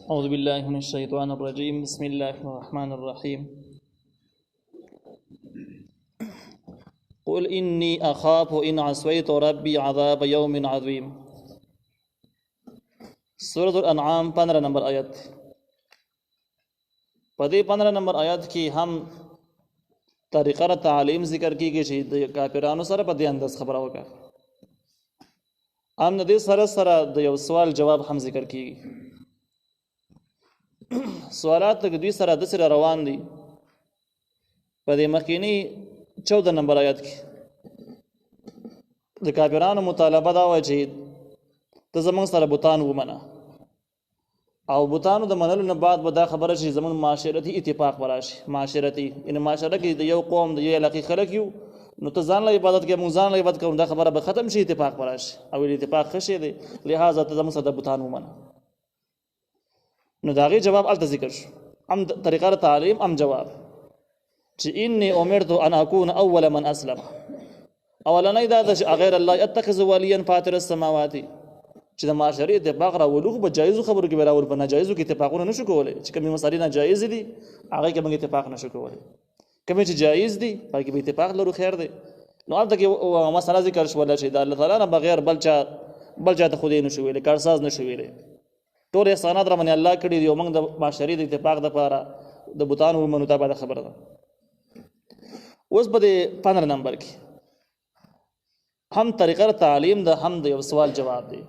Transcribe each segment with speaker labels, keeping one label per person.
Speaker 1: أعوذ بالله من الشيطان الرجيم بسم الله الرحمن الرحيم قل إني أخاف إن عصيت ربي عذاب يوم عظيم. سورة الانعام 15 نمبر آیت. پدې 15 نمبر آیت کې هم طریقه تعلیم ذکر کیږي چې د کافرانو سره په دې انداز خبره وکړه. هم د دې سره د یو سوال جواب هم ذکر کیږي. سوالات د دوی سره د سره روان دي. په دې مخکینی 14 نمبر آیت کې د کافرانو مطالبه دا و چې ته زمونږ سره بوتان ومنه او بوتانو د منلو نه بعد به دا خبره چې زمونږ معاشرتي اتفاق براشي. معاشرتي ان معاشره کې د یو قوم د یو علاقې خلک یو نو ته ځان له عبادت کې مونږ ځان له عبادت کوو، دا خبره به ختم شي، اتفاق براشي او اتفاق خشي دی، لہذا ته زمونږ سره د بوتان ومنه. نو دا غي جواب الته ذکر شو. ام طریقه تعلیم ام جواب چې انی امرت ان اكون اول من اسلم. اولنې دا د غیر الله اتخذ وليا فاطر السماوات چې د معاشري اتفاق راولو به جایز خبرو کې راول، په ناجایزو کې اتفاقونه نشو کولای. چې کومې مسالې ناجایز دي هغه کې موږ اتفاق نشو کولای، کومې چې جایز دي هغه کې به اتفاق لرو، خیر دی. نو البته کې مسله ذکر شو چې د الله تعالی نه بغیر بل چا ته خو دې نشو ویلې، کارساز نشو ویلې. ټول احسانات را باندې الله کړی دی او موږ د معاشري د اتفاق لپاره د بوتانو ومنو ته به خبره ده. اوس په 15 نمبر کې هم طریقه تعلیم ده، هم د یو سوال جواب دی.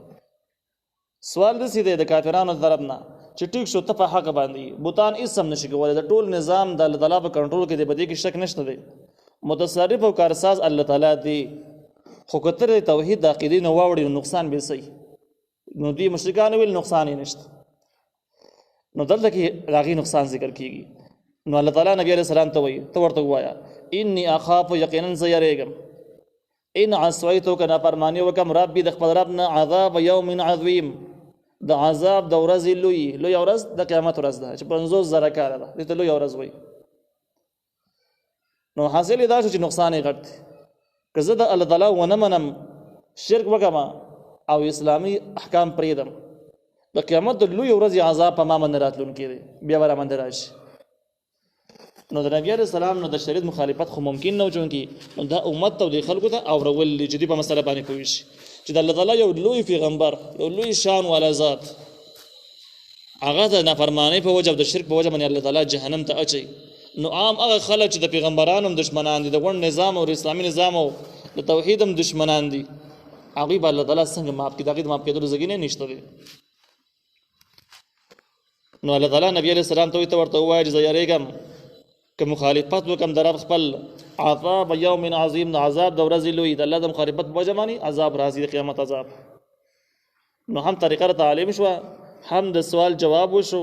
Speaker 1: سوال د سیده د کافرانو طرف نه چې ټیک شو ته په حق باندې بوتان اسم نشي کولای، د ټول نظام د الله تعالی په کنټرول کې دی، بده کې شک نشته دی، متصرف او کارساز الله تعالی دی. خو کتر توحید د عقیدې نو واوړي نقصان به سي، نو دی مشرکان ویل نقصان یې نشته. نو دلته کې راغي نقصان ذکر کیږي. نو الله تعالی نبی عليه السلام ته وایي، ته ورته وایا انی اخاف یقینا زیریګم ان عصیتو کنا فرمانی وکم ربی د خپل رب نه عذاب یوم عظیم، د عذاب د ورځې لوی ورځ د قیامت ورځ ده چې 50,000 کاله ده، دې ته لوی ورځ وایي. نو حاصل دا شو چې نقصان یې غټ، که زه د الله تعالی ونه منم، شرک وکم او اسلامی احکام پریدم، د قیامت د لوی ورځې عذاب په ما باندې راتلونکی دی، بیا به را باندې راشي. نو د نبی عليه السلام نو د شریعت مخالفت خو ممکن نه و، چونکې دا امت ته د خلکو ته اورول چې دوی په مسله باندې پوه شي چې د الله تعالی یو لوی پیغمبر، یو لوی شان والا ذات، هغه د نافرمانی په وجه او د شرک په وجه باندې الله تعالی جهنم ته اچي. نو عام هغه خلک چې د پیغمبرانو دشمنان دي، د غون نظام او اسلامي نظام او د توحید هم دشمنان دي، هغه به الله تعالی څنګه معاف کړي؟ دغه معاف کېدل زګینه نشته دي. نو الله تعالی نبی عليه السلام ته ورته وایي چې یریګم که مخالفت وکم در رب خپل عذاب یوم عظیم، د عذاب د ورځې لوی، د الله د مخالفت په وجه باندې عذاب راځي، د قیامت عذاب. نو هم طریقه تعلیم شو، هم د سوال جواب وشو،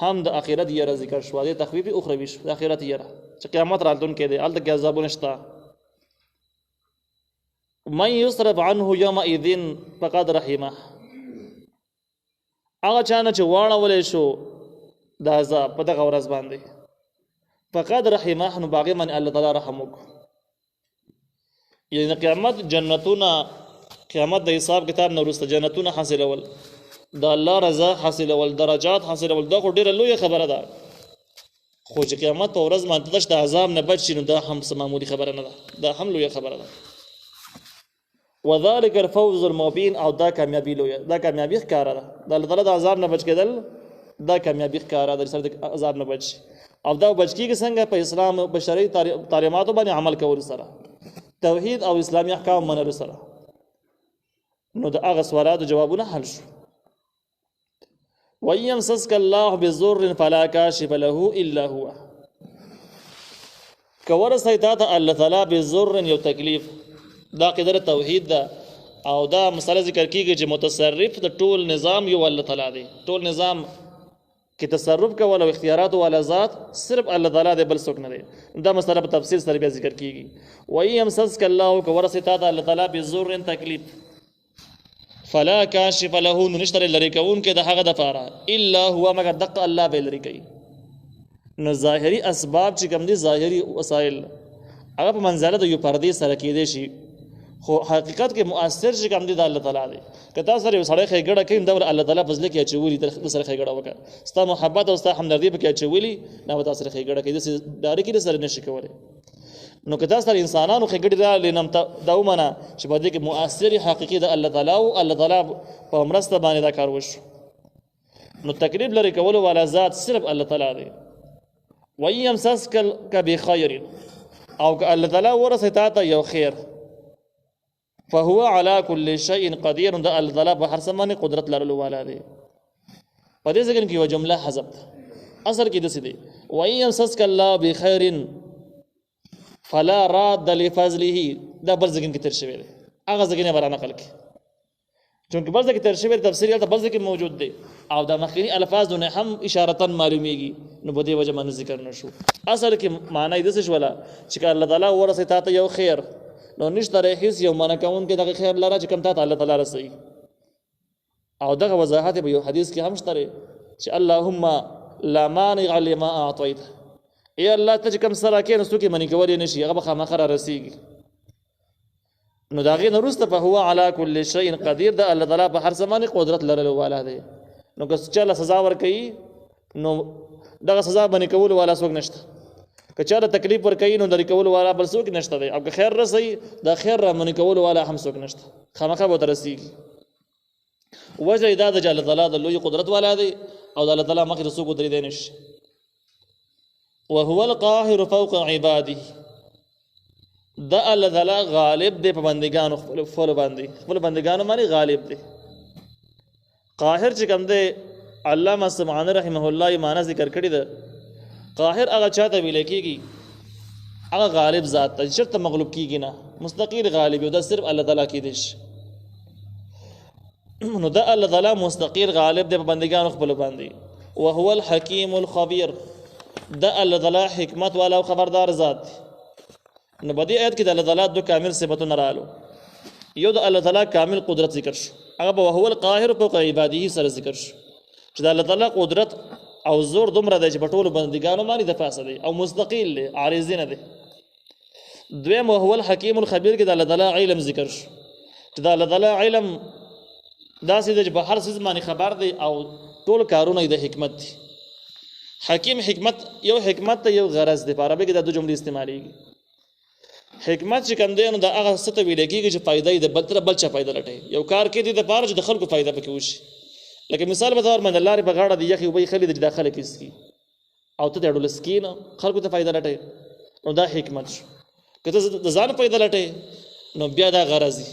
Speaker 1: هم د اخرت یره ذکر شو، د تخفیف اخروی شو، د اخرت یره چې قیامت راتلون کې دی، الته کې عذابونه شته. من یصرف عنه یومئذ فقد رحمه، هغه چانه چې واړولې شو د عذاب په دغه ورځ باندې، فقد رحمه، نو باغی من الله تعالی رحم وکړو. یعنی قیامت جنتونه، قیامت د حساب کتاب نه وروسته جنتونه حاصلول، د الله رضا حاصلول، درجات حاصلول، دا خو ډیره لویه خبره ده. خو چې قیامت په ورځ باندې د عذاب نه بچ شي، نو دا هم معمولی خبره نه ده، دا هم لویه خبره ده. وذلک الفوز المبین، او دا کامیابی لویه، دا کامیابی ښکاره ده. د الله تعالی د عذاب نه بچ کېدل دا کامیابی ښکاره ده، سره د عذاب نه بچ. او دا بچ کېږي څنګه؟ په اسلام بشري تعلیماتو باندې عمل کول سره، توحید او اسلامي احکام منلو سره. نو د هغه سوالاتو جوابونه حل شو. وَيَمْسَسْكَ اللَّهُ بِضُرٍّ فَلَا كَاشِفَ لَهُ إِلَّا هُوَ، که ورسوي تا ته الله تعالی بضر یو تکلیف، دا قدر توحید ده. او دا مسله ذکر کیږي چې متصرف د ټول نظام یو الله تعالی دی، ټول نظام کې تصرف کول او اختیارات او ذات صرف الله تعالی دی، بل څوک نه دی. دا مسله په تفصیل سره بیا ذکر کیږي. وَيَمْسَسْكَ اللَّهُ، که ورسوي تا ته الله تعالی بضر تکلیف، فلا کاشف له، نو نشته لري کون کې د هغه د پاره الا هو، مگر دق الله به لري کوي. نو ظاهري اسباب چې کوم دي، ظاهري وسایل، هغه په منزله د یو پردې سره کېدې شي، خو حقیقت کې مؤثر چې کوم دی د الله تعالی دی. که تاسو سره یو سړی ښېګړه کوي دا الله تعالی په ځل کې اچولي د سره ښېګړه وکړه ستا محبت او ستا همدردي پکې اچولي نه به تاسو سره ښېګړه کوي داسې ډارې کې سره نشي کولی. نو که تاسو سره انسانانو ښېګړې راغلې نو دا ومنه چې په دې کې مؤثر حقیقي د الله تعالی او الله تعالی په مرسته باندې دا کار وشو. نو تکلیف لري کولو والا ذات صرف الله تعالی دی. وَإِن يَمْسَسْكَ بِخَيْرٍ او که الله تعالی ورسې تا ته یو خیر فهو على كل شيء قدير دا الله تعالی په هر څه باندې قدرت لرلو والا دی. په دې ځکه کې یو جمله حذف اصل کې داسې دی وَإِن يَمْسَسْكَ اللَّهُ بِخَيْرٍ فلا راد لفضله دا بل ځکه کې تر شوی دی هغه ځکه نه برانه نقل کې چونکه بل ځکه تر شوی تفسیر ته بل ځکه موجود دی او دا مخکینی الفاظ نه هم اشارتن معلومیږي نو په دې وجه باندې ذکر نشو. اصل کې معنی د څه ولا چې الله تعالی ورسې تا ته یو خیر نو نشته هیڅ یو معنی کوم کې دغه خیر لاره چې کوم ته الله تعالی رسي او دغه وضاحت به یو حدیث کې هم شته چې اللهم لا مانع لما اعطيت ای الله ته کوم سره کې نو څوک منی کولای نشي هغه خامخره رسیږي. نو داغه نورسته په هو على كل شيء قدير دا الله تعالی په هر زمانه قدرت لرلو والا دی. نو که چاله سزا ور کوي نو دغه سزا باندې کول والا څوک نشته که چاله تکلیف ور کوي نو درې کول والا بل څوک نشته دی او که خیر رسي دا خیر را باندې کول والا هم څوک نشته خامخا به ترسيږي. وجه دا د الله تعالی د لوی قدرت والا دی او د الله تعالی مخې رسو کو درې دی نشي. وهو القاهر فوق عباده دا الله تعالی غالب دی په بندگانو خپل بندگانو باندې غالب دی. قاهر چې کوم دی علامه سمعانی رحمه الله معنا ذکر کړی ده قاهر هغه چاته ویل کېږي هغه غالب ذات ته چرته مغلوب کیږي نه مستقل غالب او دا صرف الله تعالی کې دی. نو دا الله تعالی مستقل غالب دی په بندگانو خپل باندې. وهو الحکیم الخبیر دا الله تعالی حکمت والا او خبردار ذات. نو په دې آیت کې د الله تعالی دو کامل صفاتونه رالو. یو د الله تعالی کامل قدرت ذکر شو هغه به هو القاهر فوق عباده سره ذکر شو چې د الله تعالی قدرت او زور دومره دی چې په ټولو بندګانو باندې د فاصله دی او مستقل دی عارضی نه دی. دویم هو الحکیم الخبیر کې د الله تعالی علم ذکر شو چې د الله تعالی علم داسې دی چې په هر څه باندې خبر دی او ټول کارونه د حکمت دي. حکیم حکمت یو حکمت ته یو غرض دی په عربي کې د دوه جملې استعمالېږي. حکمت چې کوم دی نو دا هغه څه ته ویل کېږي چې فائدې د بل تر بل چا فائدہ لټي یو کار کې دي د پاره چې د خلکو فائدہ پکې وشي. لکه مثال به تور باندې لارې په غاړه دی یخي وبې خلې د داخله کې سکی او ته د اډول سکین خلکو ته فائدہ لټي نو دا حکمت شو. که ته د ځان فائدہ لټي نو بیا دا غرض دی.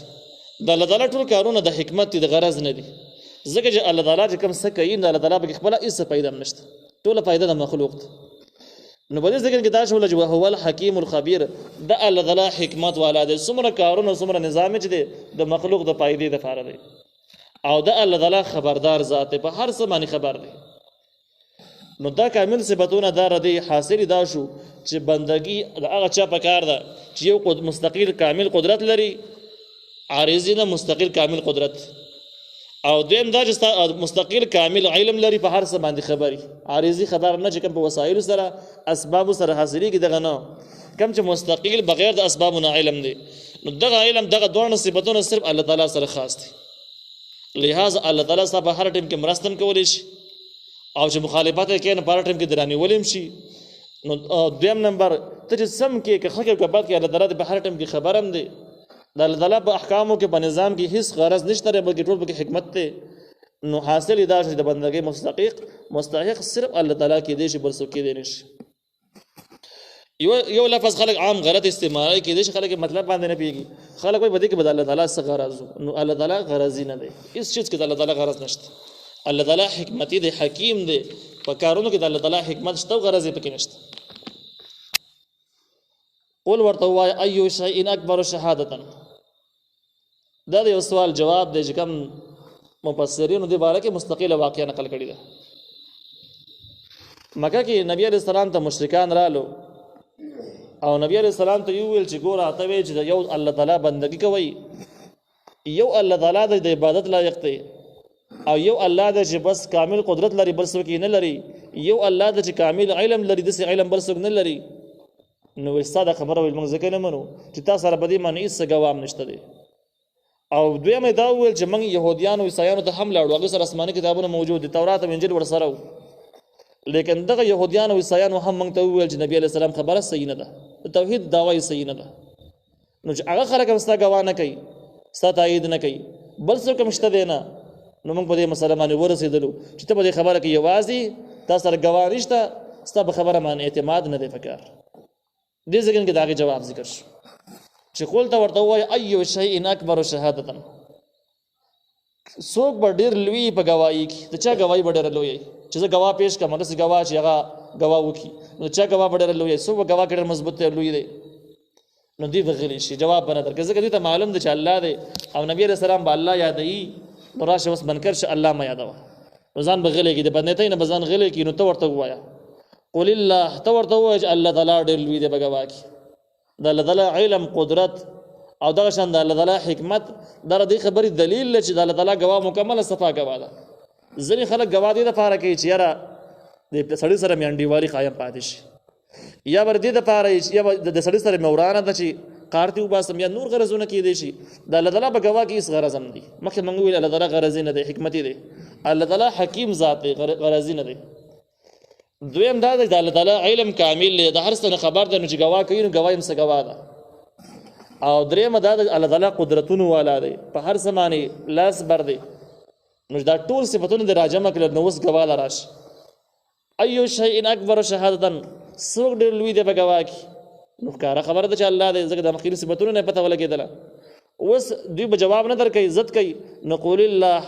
Speaker 1: د الله تعالی ټول کارونه د حکمت د غرض نه دي ځکه چې الله تعالی چې کوم څه کوي نو الله تعالی به خپل هیڅ فائدہ نشته ټول فائدہ د مخلوق ته. نو په دې ځکه کې دا شول چې هو الحکیم الخبیر د الله تعالی حکمت والا دی. څومره کارونه څومره نظام چې دی د مخلوق د فائدې د فاره دی او د الله تعالی خبردار ذات په هر څه باندې خبر دی. نو دا کامل صفاتونه دا ردی حاصل دا شو چې بندگی هغه چا په کار ده چې یو مستقل کامل قدرت لري عارضی نه مستقل کامل قدرت او دیم دا چې مستقل کامل علم لري په هر څه باندې خبري عارضی خبر نه چې کوم په وسایل سره اسباب سره حاصلې کې دغه نه کوم چې مستقل بغیر د اسباب نه علم دی. نو دغه علم دغه دوه صفاتونه صرف الله تعالی سره خاص دي. لہذا الله تعالی سره په هر ټیم کې مرستم کولی شي او چې مخالفت کوي نه په هر ټیم کې درانی ولیم شي. نو دویم نمبر ته چې سم کې خلک په بعد کې الله تعالی په هر ټیم کې خبرم دی د الله تعالی په احکامو کې په نظام کې هیڅ غرض نشته بلکې ټول په حکمت ته. نو حاصل دا چې د بندګۍ مستحق صرف الله تعالی کې دی چې بل څوک کې دی نشي. یو لفظ خلک عام غلط استعمال کوي چې خلک مطلب باندې نه پیږي. خلک وایي بده کې الله تعالی څخه غرض نو الله تعالی غرض نه دی هیڅ چیز کې د الله تعالی غرض نشته. الله تعالی حکمت دی حکیم دی په کارونو کې د الله تعالی حکمت شته او غرض یې پکې نشته. قول ورته وای ایو شیء اکبر شهادتا دا یو سوال جواب دی چې کوم مفسرین د باره کې مستقله واقعه نقل کړي ده. مکه کې نبی علیہ السلام ته مشرکان رالو او نبی علیہ السلام ته یو ویل چې ګوره ته وی چې یو الله تعالی بندگی کوي یو الله تعالی د عبادت لایق دی او یو الله د چې بس کامل قدرت لري بل څوک نه لري یو الله د چې کامل علم لري د علم بل څوک نه لري. نو استاد خبره ویل موږ ځکه نه منو چې تاسو سره بدی معنی هیڅ ګوام نشته دی او دویمه دا وویل چې موږ یهودیانو عیسایانو ته هم لاړو، هغه سره آسماني کتابونه موجود دي، تورات او انجیل ورسره و، لیکن دغه یهودیانو عیسایانو هم موږ ته وویل چې نبی علیه السلام خبره صحیح نه ده، د توحید دعوه یې صحیح نه ده. نو چې هغه خلک هم ستا ګواه نه کوي، ستا تایید نه کوي، بل څوک هم شته دی نه، نو موږ په دې مسله باندې ورسېدلو چې ته په دې خبره کې یوازې تا سره ګواه نشته، ستا په خبره باندې اعتماد نه دی پکار. دې ځای کې د هغې جواب ذکر شو چې قول ته ورته ووایه ایو شیء اکبر شهادة، څوک به ډېر لوی په ګواهي کې، د چا ګواهي به ډېره لوی چې زه ګواه پیش کړم، داسې ګواه چې هغه ګواه وکړي، نو د چا ګواه به ډېره لوی، څوک به ګواه کې ډېر مضبوط دی لوی دی، نو دوی به غلی شي، جواب به نه درکړي، ځکه دوی ته معلوم دی چې الله دی او نبي علیه السلام به الله یادوي، نو راشه اوس منکر شه الله مه یادوه، نو ځان به غلی کړي، د بدنیتۍ نه به ځان غلی کړي. نو ته ورته ووایه قل الله، ته ورته ووایه چې الله تعالی ډېر لوی دی په ګواه کې، د الله تعالی علم، قدرت او دغه شان د الله تعالی حکمت دا د دې خبرې دلیل دی چې د الله تعالی ګواه مکمله صفا ګواه ده. ځینې خلک ګواه دې دپاره کوي چې یاره د سړي سره مې انډیوالي قایم پاتې شي، یا به دې دپاره یا د سړي سره مې ورانه ده چې کار دې وباسم، یا نور غرضونه کېدی شي. د الله تعالی په ګواه کې هېڅ غرض هم دي، مخکې موږ وویل الله تعالی غرضي نه دی، حکمتي دی، الله تعالی حکیم ذات دی، غرضي نه دی. دویم دا دی د الله تعالی علم کامل دی، د هر څه نه خبر دی، نو چې ګواه کوي نو ګواه هم څه ګواه ده. او درېیمه دا د الله تعالی قدرتونو والا دی، په هر څه باندې لاس بر دی، نو دا ټول صفتونه د راجمع کړل، نو اوس ګواه له راشي. ایو شیء اکبر شهادة، څوک ډېر لوی دی په ګواه کې، نو ښکاره خبره ده چې الله دی، ځکه د مخکیني صفتونو نه پته ولګېدله. اوس دوی به جواب نه درکوي، ضد کوي، نو قول الله،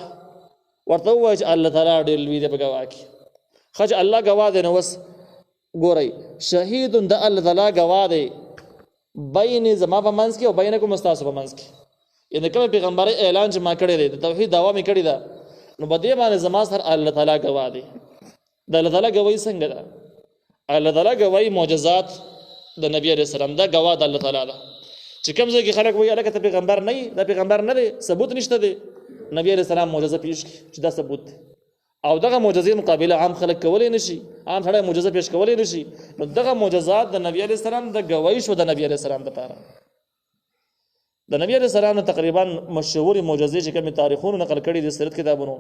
Speaker 1: ورته ووایه چې الله تعالی ډېر لوی دی په ګواه کې. ښه چې الله ګواه دی، نو اوس ګورئ شهید د الله تعالی ګواه دی بین زما په منځ کې او بینکم ستاسو په منځ کې، یعنې کوم پیغمبري اعلان چې ما کړی دی، د توحید دعوا مې کړې ده، نو په دې باندې زما سره الله تعالی ګواه دی. د الله تعالی ګواهي څنګه ده؟ الله تعالی ګواهي معجزات د نبی علیه السلام دا ګواه د الله تعالی ده. چې کوم ځای کې خلک وایي هلکه ته پیغمبر نه یې، دا پیغمبر نه دی، ثبوت نشته دی، نبی علیه السلام معجزه پیش کړي چې دا ثبوت دی، او دغه معجزې مقابله عام خلک کولی نشي، عام سړی معجزه پیش کولی نشي، نو دغه معجزات د نبی علیه السلام د ګواهي شو د نبی علیه السلام دپاره. د نبی علیه السلام نه تقریبا مشهورې معجزې چې کومې تاریخونو نقل کړي دي سیرت کتابونو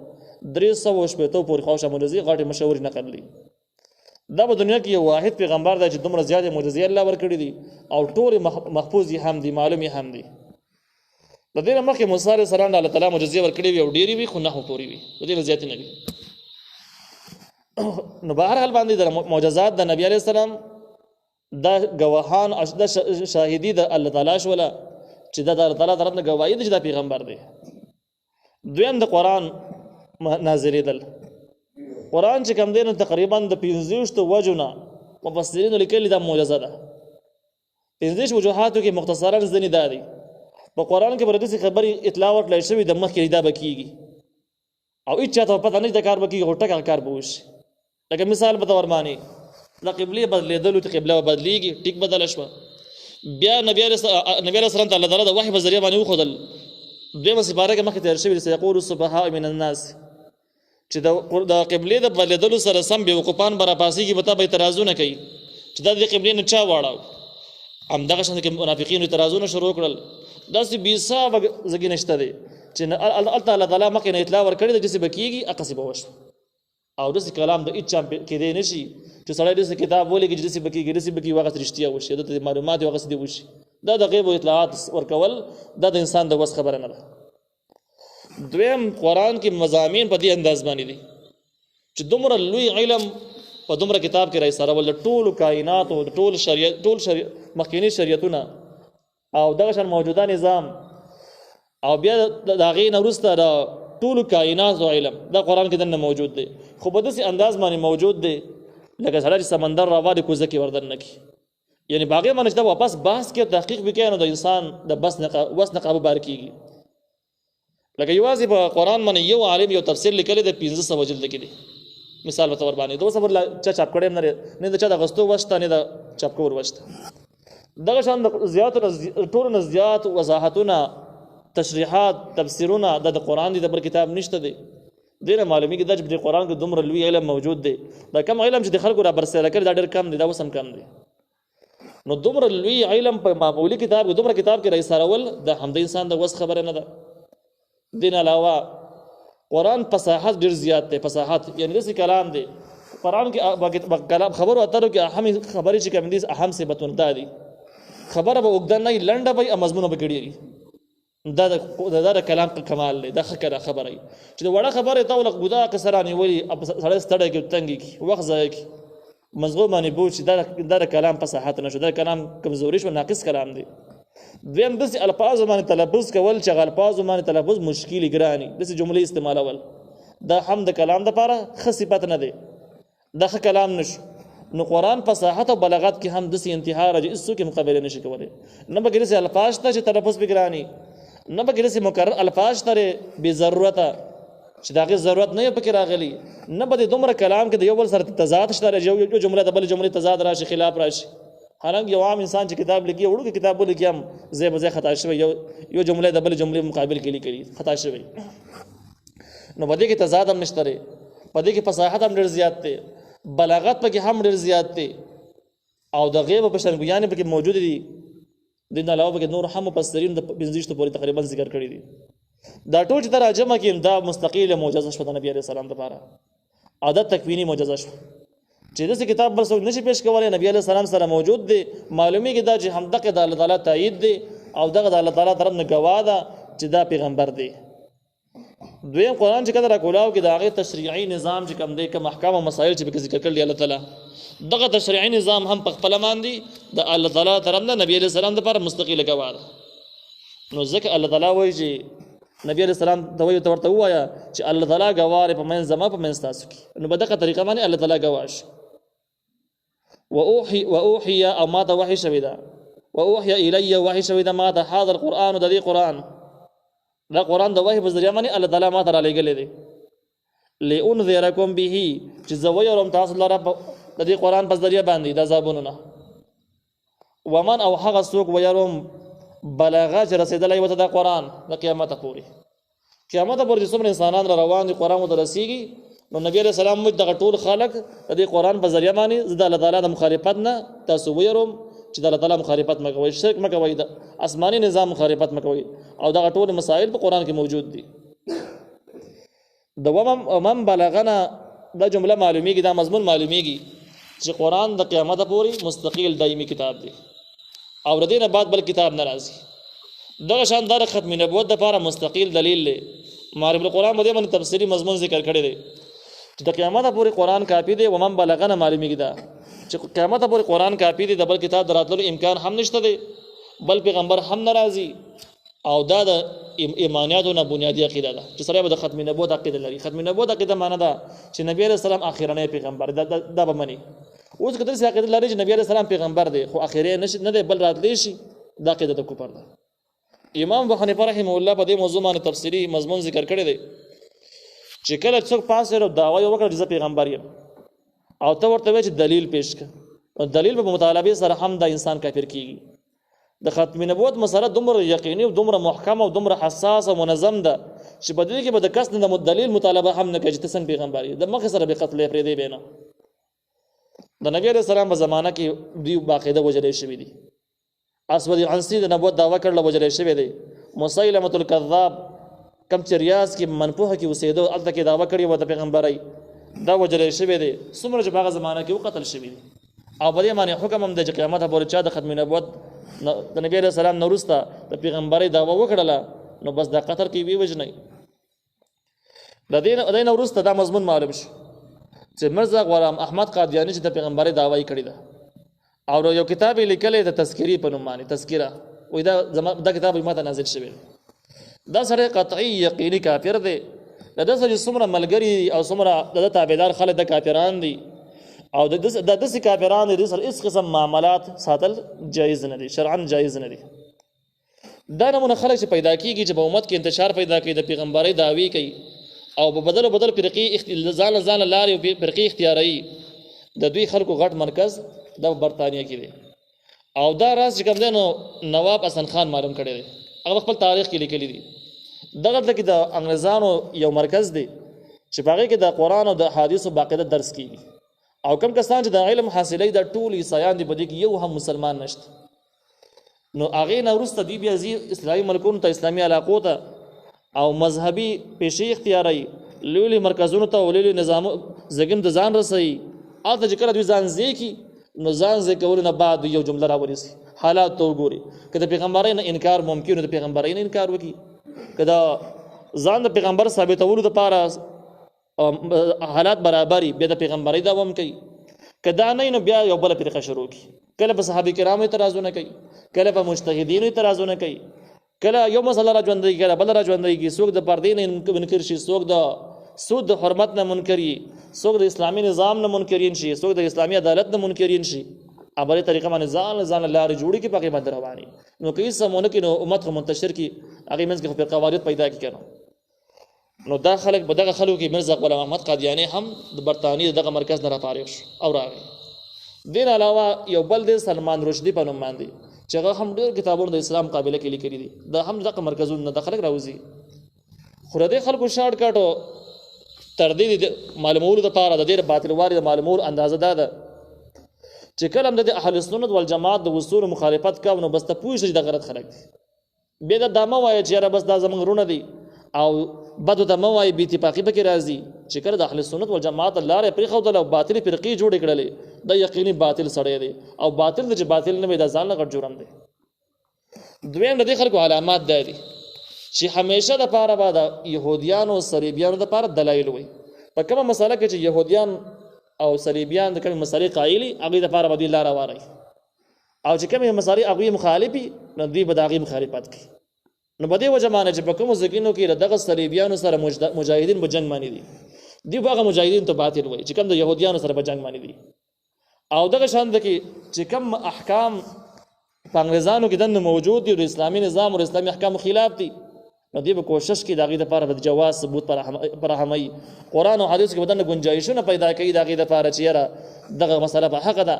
Speaker 1: 360 پورې خواوشا معجزې غټې مشهورې نقل دي. دا په دنیا کې یو واحد پیغمبر دی چې دومره زیاتې معجزې الله ورکړي دي او ټولې محفوظ یې هم دي، معلوم یې هم دي. د دې نه مخکې موسی علیه السلام د الله تعالی معجزې ورکړې وي او ډېرې وي، خو نحو پورې وي، د دې نه زیاتې نه وي. نو بهر حال باندې د معجزات د نبی علیه السلام دا ګواهان د شاهدي د الله تعالی شوله چې دا د الله تعالی طرف نه ګواهي ده چې دا پیغمبر دی. دویم د قرآن نازلېدل، قرآن چې کوم دی نو تقریبا د 25 وجو نه مفسرینو لیکلي دا معجزه ده. 25 وجوهاتو کې مختصرا ځینې دا دي، په قرآن کې به داسې خبرې اطلاع ورکړی شوي د مخکې دا به کېږي او هېڅ چاته پته نه چې دا کار به کېږي، خو ټکه کار به وشي. لکه مثال په طور باندې د قبلې بدلېدلو ته قبله به بدلېږي، ټیک بدله شوه، بیا نبی علیه السلام ته الله تعالی د وحي په ذریعه باندې وښودل. دویمه سپاره کې مخکې تېر شوي دي سیقول السفهاء من الناس، چې د قبلې د بدلېدلو سره سم بېوقوفان به راپاڅېږي، به تا به اعتراضونه کوي چې دا د قبلې نه چا واړاو. همدغه شان کې منافقینو اعتراضونه شروع کړل. داسې بېحسابه ځګې نشته دی چې هلته الله تعالی مخکې نه اطلاع ورکړې ده چې څه به کېږي، هغسې به وشوه. او داسې کلام د هېڅ چا کېدی نه شي چې سړی داسې کتاب ولیکي چې داسې به کېږي، داسې به کېږي، هغسې رښتیا وشي، دلته معلومات یې هغسې دې وشي. دا د غیب اطلاعات ورکول دا د انسان د وس خبره نه ده. دویم قرآن کې مضامین په دې انداز باندې دي چې دومره لوی علم په دومره کتاب کې راایسارول، د ټولو کائناتو، د ټول مخکیني شریعتونه او دغه شان موجوده نظام، او بیا د هغې نه وروسته د ټولو کائناتو علم دا قرآن کې دننه موجود دی، خو په داسې انداز باندې موجود دی لکه سړی چې سمندر راوالي کوزه کې ور دننه کړي، یعنی په هغې باندې چې دا واپس بحث کې تحقیق وکړي نو د انسان د وس نه قابو بار کېږي. لکه یوازې په قرآن باندې یو عالم یو تفسیر لیکلی دی 500 جلد کې دی، مثال په طور باندې 200 چا چاپ کړی نه د چا د غستو وس شته نه د چاپ کول وس شته. دغه شان د ټولو نه زیات وضاحتونه، تشریحات، تفسیرونه د قرآن دی، د بل کتاب نشته دی. دې نه معلومیږي دا چې په قرآن کې دومره لوی علم موجود دی. دا کم علم چې د خلکو را برسېره کړي دا ډېر کم دی، دا اوس هم کم دی. نو دومره لوی علم په معمولي کتاب کې، دومره کتاب کې راایسارول د همدې انسان د وس خبره نه ده. دین علاوه قرآن فصاحت ډېر زیات دی. فصاحت یعنی داسې کلام دی قرآن کې کلام خبرو اترو کې اهم خبرې چې کوم دي اهم صفتونه دا دي. خبره به اوږده نه وي، لنډه به وي او مضمونه به ګډې وي. دا د کلام کمال دی. دا ښه خبره وي چې د وړه خبرې ته ولږ اوږده قصه رانیولي سړی ستړی کړي، تنګې کړي، وخت ضایع کړي، مضغوط باندې بوج شي. دا د کلام فصاحت نه شو، دا کلام کمزوري شو، ناقص کلام دی. دویم داسې الفاظو باندې تلفظ کول چې هغه الفاظو باندې تلفظ مشکل ګراني، داسې جملې استعمالول، دا هم د کلام دپاره ښه صفت نه دی، دا ښه کلام نشو. نو قرآن فصاحت او بلاغت کې هم داسې انتها راځي هېڅوک یې مقابله نشي کولی. نه پکې داسې الفاظ شته چې تلفظ پې ګراني، نه پکې داسې مکرر الفاظ شته بې ضرورته چې د هغې ضرورت نه یې پکې راغلي، نه به د دومره کلام کې د یو بل سره تضاد شته، یو جمله د بل جملې تضاد راشي، خلاف راشي. حالانکه یو عام انسان چې کتاب لیکي، وړوکی کتاب ولیکي، هم ځای په ځای خطا شوی، یو جمله د بل جملې مقابل کې لیکلي خطا شوی. نو په دې کې تضاد هم نشته دی، په دې کې فصاحت هم ډېر زیات دی، بلاغت پکې هم ډېر زیات دی، او د غیب او پیشنګویانې پکې موجود دي. دې نه علاوه پکې نور هم مفسرین د 25 پورې تقریبا ذکر کړي دي. دا ټول چې ته راجمع کړې دا مستقله معجزه شوه د نبي علیه السلام لپاره، عادت تکوینی معجزه شوه چې داسې کتاب بل څوک نشي پیش کولی. نبی علیه السلام سره موجود دی. معلومیږي دا چې همدغه د الله تعالی تایید دی او دغه د الله تعالی طرف نه ګواه ده چې دا پیغمبر دی. دویم قرآن چې کله راکولاو کې د هغې تشریعي نظام چې کوم دی، کوم احکام او مسایل چې پکې ذکر کړل الله تعالی، دغه تشریعي نظام هم په خپله باندې د الله تعالی طرف نه نبی علیه السلام دپاره مستقله ګواه ده. نو ځکه الله تعالی وایي چې نبی علیه السلام ته وایي، ته ورته ووایه چې الله تعالی ګواه دی په منځ زما په منځ تاسو کې. نو په دغه طریقه باندې الله تعالی ګواه شي. واوحي او ما ته وحي شوی ده، واوحي الی وحي شوی ده ما ته هذا القرآن، د دې قرآن، دا قرآن د وحي په ذریعه باندې الله تعالی ما ته رالیږلی دی. لانذرکم به، چې زه ویرم تاسو لره د دې قرآن په ذریعه باندې د عذابونو نه. ومن او هغه څوک ویرم بلغه چې رسېدلی وته دا قرآن د قیامته پورې، قیامته پورې چې څومره انسانان را روان دي قرآن ورته رسېږي. نو نبی علیہ السلام موږ دغه ټول خلک د دې قرآن په ذریعه باندې زه د الله تعالی د مخالفت نه تاسو ویرم چې د الله تعالی مخالفت مه کوئ، شرک مه کوئ، د آسماني نظام مخالفت مه کوئ، او دغه ټول مسائل په قرآن کې موجود دي. د ومن بلغنا دا جمله معلومیږي، دا مضمون معلومیږي چې قرآن د قیامته پورې مستقل دایمي کتاب دی او د دې نه بعد بل کتاب نه راځي. دغه شان دا ختم نبوت دپاره مستقل دلیل دی. معارف القرآن په دې باندې تفصیلي مضمون ذکر کړی دی چې د قیامته پورې قرآن کافي دی. ومن بلغنا معلومیږي دا چې قیامته پورې قرآن کافي دی، د بل کتاب دراتلو امکان هم نشته دی، بل پیغمبر هم ناراضي. او دا د ایمانیاتو نه بنیادی عقیده ده چې سره به د ختم نبوت عقیده لري. ختم نبوت عقیده معنی ده چې نبی علیہ السلام اخرنی پیغمبر دا به مني. اوس کله چې عقیده لري چې نبی علیہ السلام پیغمبر دی خو اخري نه دی بل راتلی شي، دا عقیده د کفر ده. امام ابو حنیفه رحمه الله په دې موضوع باندې تفصیلی مضمون ذکر کړی دی چې کله څوک پاسه ورو دعوی وکړي چې زه پیغمبر یم او ته ورته وایې چې دلیل پیش کړه، او دلیل په مطالبه سره هم دا انسان کافر کیږي. د ختم نبوت مسله دومره یقیني او دومره محکم او دومره حساس او منظم ده چې په دې کې به د کس نه د دلیل مطالبه هم نه کوي چې ته څنګه پیغمبر یې، د مخې سره به قتل پرې دی بینه. د نبی علیہ السلام په زمانه کې دوی باقاعده وجلې شوي دي. اسود العنسی د نبوت دعوه کړله وجلې شوی دی. مسیلمة الکذاب کم چې ریاض کې منفوحه کې اوسېدو هلته کې دعوه کړې وه د پیغمبرۍ، دا وجلې شوی دی. څومره چې په هغه زمانه کې وقتل شوي دي. او په دې باندې حکم هم دی چې قیامته پورې چا د ختم نبوت د نبی علیہ السلام نه وروسته د پیغمبرۍ دعوه وکړله نو بس دا قتل کې وی وژنئ. د دې نه وروسته دا مضمون معلوم شو چې مرزا غلام احمد قادیانی چې د پیغمبرۍ دعوه یې کړې ده او یو کتاب یې لیکلی د تذکرې په نوم باندې، تذکره وایي دا کتاب ما ته نازل شوی دی. دا سړی قطعي یقیني کافر دی. د ده سره چې څومره ملګري او څومره د ده تابعدار خلک د کافران دي او د داسې کافران دي د سره هېڅ قسم معاملات ساتل جایز نه دي، شرعا جایز نه دي. دا نمونه خلک چې پیدا کېږي چې په امت کې انتشار پیدا کوي، د پیغمبرۍ دعوې کوي او په بدل فرقې ځان لارې او فرقې اختیاروي، د دوی خلکو غټ مرکز د برطانیه کې دی. او دا راز چې کوم دی نو نواب حسن خان معلوم کړی دی، هغه خپل تاریخ کې لیکلی دي. دغلته کې د انګریزانو یو مرکز دی چې په هغې کې د قرآن او د احادیثو باقاعده درس کېږي او کم کسان چې د علم حاصلوي دا ټول عیسایان دي، په دې کې یو هم مسلمان نشته. نو هغې نه وروسته دوی بیا ځي اسلامي ملکونو ته، اسلامي علاقو ته، او مذهبي پیشي اختیاري لولي مرکزونو ته ولولي نظام زګم د ځان رسي الته چې کله دوی ځان زیکی نو ځان زیکول نه بعد یو جمله راورسي حالات تو ګوري کله پیغمبرای نه انکار ممکن دی پیغمبرای نه انکار وکي کله ځان د پیغمبر ثابتولو لپاره حالات برابرۍ بیا د پیغمبري دوام کوي کدا نه نو بیا یو بل طریقه شروع کی کله په صحابه کرامو اعتراضونه کوي کله په مجتهدینو اعتراضونه کوي کله یو مسله را ژوندۍ کله بل را ژوندۍ کی څوک د پردې نه منکر شي څوک د سود د حرمت نه منکري څوک د اسلامي نظام نه منکرین شي څوک د اسلامي عدالت نه منکرین شي ابره طریقه باندې ځان لارې جوړي کی پکې باندې رواني نو کله سمونه کې نو امت خو منتشر کی هغه منځ کې په قواعد پیدا کی کنه نو دا خلک په دغه خلکو کې مرزا غلام احمد قادیانی هم د برتانیې دغه مرکز نه راپارېښ شو او راغی دین علاوه یو بل د سلمان رشدي په نوم باندې چې هغه هم ډېر کتابونه د اسلام قابلیت کې لیکلي دي دا هم دغه مرکزونه د خلک راوځي خو د خلکو شارټ کټو تر دې معلومولو لپاره د ډېر باطل واري د معلومولو اندازه ده چې کله هم د اهل سنت والجماعت د وصول مخالفت کوي نو بس ته پوه شي د غلط خلک دي به دا دمه وایي چې را بس دا زمونږ رونه دي او بدو ته مو وایي بي اتفاقي پکې راځي چې کله د اهل سنت والجماعت لارې پرې خو د باطل فرقې جوړې کړلې دا یقیني باطل سړی دی او باطل چې باطل نه وي دا ځان له غټ جرم دی دویم د خلکو علامات دی چې همیشه د پاره بعد يهوديان او صلیبيان د پاره دلایل وي په کومه مسله کې چې يهوديان او صلیبيان د کومه مسلې قایلي هغه د پاره بدی لار واري او چې کومه مسلې هغه مخالفي نو دی به دغه مخالفت کوي نو بده وجمانه چې په کوم ځکینو کې دغه صلیبيانو سره مجاهدین په جنگ مانی دي دی هغه مجاهدین ته باطل وای چې کوم د يهوديانو سره په جنگ مانی دي او دغه شان د کې چې کوم احکام په انګريزانو کې دنه موجود دي د اسلامي نظام او اسلامي احکام خلاف دي نو دی به کوشش کوي دغه لپاره د جواز ثبوت پر همي قران او حديث کې بدن گنجائشونه پیدا کوي دغه لپاره چې یاره دغه مسله په حق ده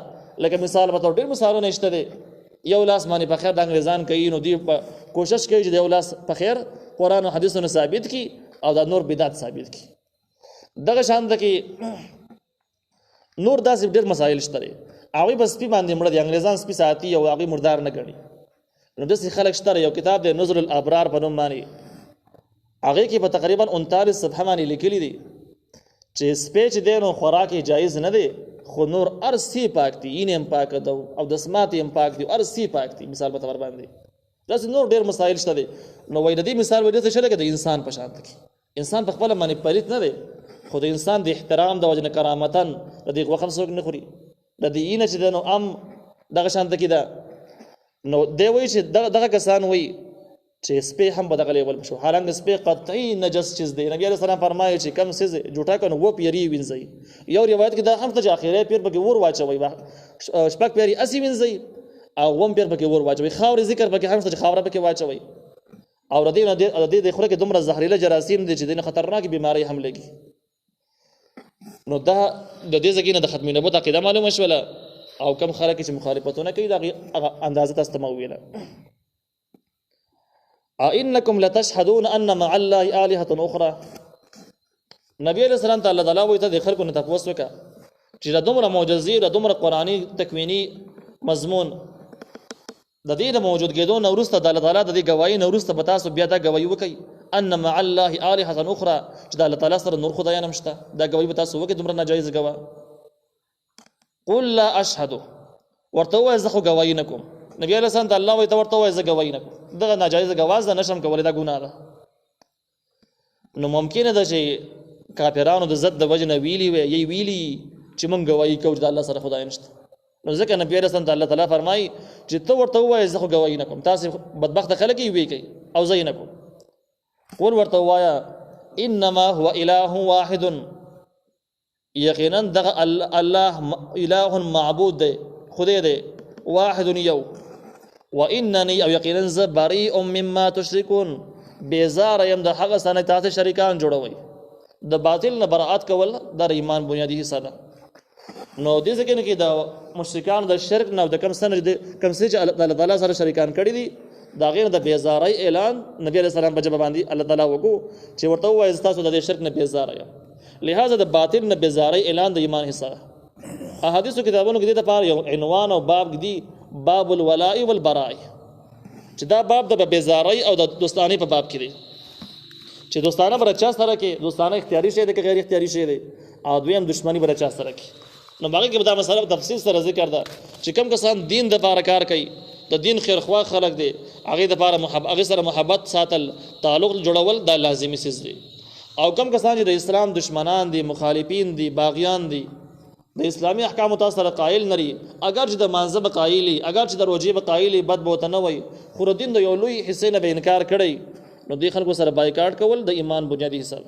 Speaker 1: لکه مثال په تور ډیر مثالونه نشته دي یو لاس باندې په خیر د انګريزان کوي نو دی کوشش کوي چې یو لاس په خیر قران او حديثونه ثابت کی او د نور بدعت ثابت کی دغه شان د کې نور داسې ډیر مسایل شته هغه بس په باندې مړ دي انګريزان سپي ساتي او هغه مردار نه ګڼي نو داسې خلک شته یو کتاب دی نظر الابرار په نوم باندې هغه کې په تقریبا 39 صفحه باندې لیکلي دي چې سپیچ دینو خوراک جایز نه دی خو نور ارسی پاک دي اینم پاک دو او د سمات یم پاک دي ارسی پاک دي مثال په تور باندې داسې نور ډیر مسایل شته دي نو وای د دې مثال وایي چې شته د انسان په شان دي انسان په خپل باندې پلیت نه دی خو د انسان د احترام د وجنه کرامتن د دې وخت څوک نه خوري د دې نه چې نو ام دغه شان کې ده نو دی وایي چې دغه کسان وایي چې سپی هم په دغه لیول شو حالانکه سپی قطعی نجس چیز دی نبی علیہ السلام فرمایي چې کم سیز جوټه کنه و پیری وینځي یو روایت کې دا هم ته اخیری پیر پکې ور واچوي شپک پیری اسی وینځي او وم پیر پکې ور واچوي خاور ذکر پکې هم څه خاور پکې واچوي او ردی نه د خوره کې دومره زهريله جراثیم دي چې د خطرناک بیماری هم لګي نو دا د دې ځکه د ختمي نبوت عقیده معلومه شوله او کم خلک چې مخالفتونه کوي دا اندازه تاسو ویله انکم لتشهدون ان مع الله الهه اخرى نبی علیہ السلام تعالی تعالی وایي ته خلکو نه تاسو وکړه چې د دومره معجزې د دومره قرآنی تکوینی مضمون د دې د موجود کېدو نه وروسته د الله تعالی د دې گواہی نه وروسته به تاسو بیا دا گواہی وکړي ان مع الله الهه اخرى چې د الله تعالی سره نور خدایان نشته دا گواہی به تاسو وکړي دومره ناجایز گواه قل لا اشهد ورته وایي زه خو گواہی نکوم نبی علیہ السلام الله وایي ته ورته وایي زه گواہی نکوم دغه ناجایز گواز نشم کولای دا ګناه ده نو ممکن ده چې کافرانو د زد د وجنه ویلی وي یی ویلی چې مونږ گواہی کوو د الله سره خدای نشته نو ځکه نبی علیہ السلام الله تعالی فرمایي چې ته ورته وایي زه گواہی نکوم تاسو بدبخت خلک یې وی کوي او زه نکوم قول ورته وایا انما هو اله واحد یقینا دغه الله اله معبود دی خدای دی واحد یو وانني او یقینا ز بریء مما تشركون بیزار یم د هغه سنه تاسو شریکان جوړوي د باطل نه براءت کول د ایمان بنیادی حصہ ده نو دې ځکه نه کې د مشرکان د شرک نه د کم سن کم سې چې الله تعالی سره شریکان کړی دي دا غیر د بیزاری اعلان نبی علیہ السلام په جواب باندې الله تعالی وکړو چې ورته وایي تاسو د شرک نه بیزار یې لہذا د باطل نه بیزاری اعلان د ایمان حصہ احادیث کتابونو کې د پاره یو عنوان او باب دی باب الولاء والبراء چې دا باب د بیزاری او د دوستانی په باب کې دی چې دوستانه برچا سره کې دوستانه اختیاري شی دی که غیر اختیاري شی دی او دویم دشمنی برچا سره کې نو هغه کې دا مسله تفصیل سره ذکر ده چې کم کسان دین د لپاره کار کوي د دین خیرخوا خلق دی هغه د لپاره هغه سره محبت ساتل تعلق جوړول دا لازمي سیز دی او کم کسان چې د اسلام دشمنان دي مخالفین دي باغیان دي د اسلامي احکام تاسو قائل نری اگر چې د مانزه قائلی اگر چې د روجي قائلی بد بوته نه وي خو دین د یو لوی حصے نه به انکار کړي نو د خلکو سره بایکاټ کول د ایمان بنیادی حصہ